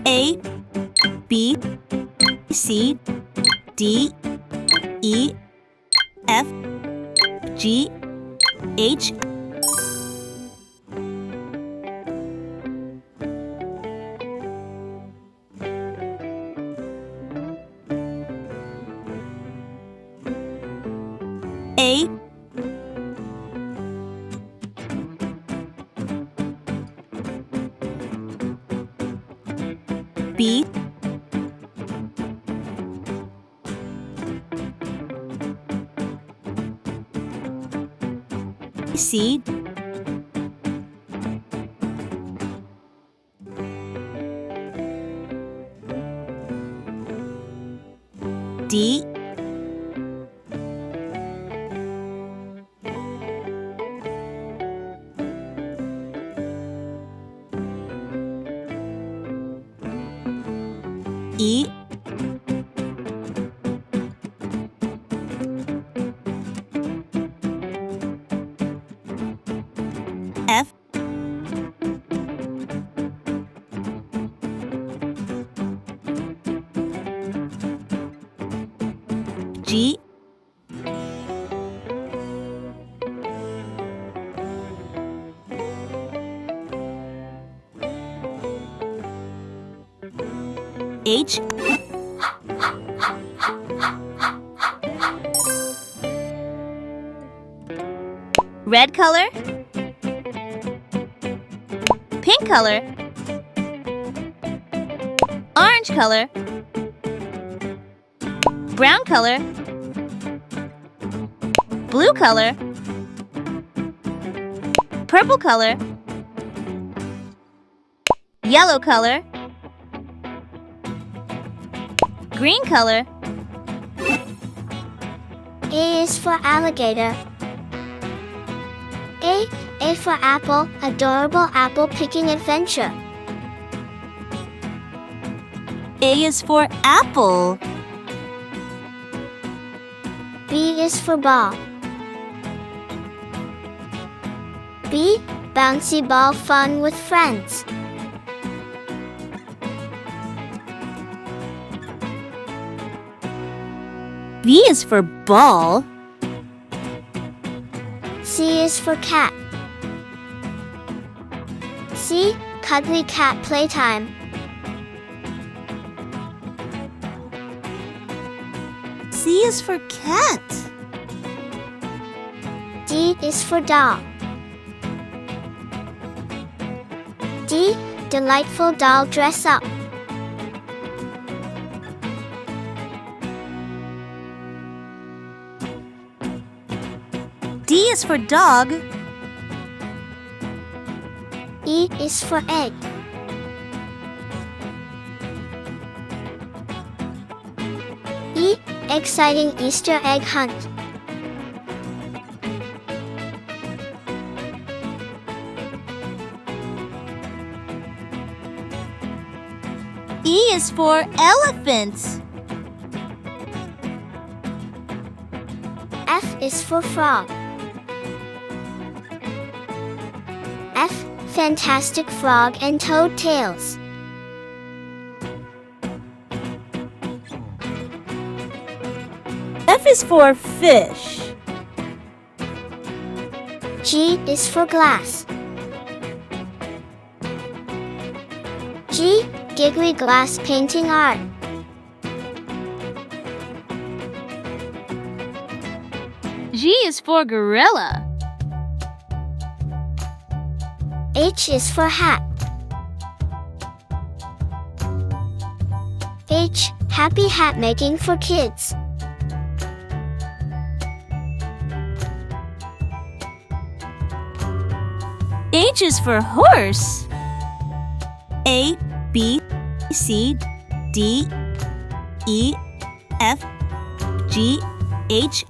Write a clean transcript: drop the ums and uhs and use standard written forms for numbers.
A, B, C, D, E, F, G, H. A, B, C, D, E, F, G, H, red color, pink color, orange color, brown color, blue color, purple color, yellow color, green color. A is for alligator. A for apple, adorable apple picking adventure. A is for apple. B is for ball. B, bouncy ball fun with friends. B is for ball. C is for cat. C, cuddly cat playtime. C is for cat. D is for doll. D, delightful doll dress up. D is for dog. E is for egg. E, exciting Easter egg hunt. E is for elephant. F is for frog. F, fantastic frog and toad tails. F is for fish. G is for glass. G, giggly glass painting art. G is for gorilla. H is for hat. H, happy hat making for kids. H is for horse. A, B, C, D, E, F, G, H.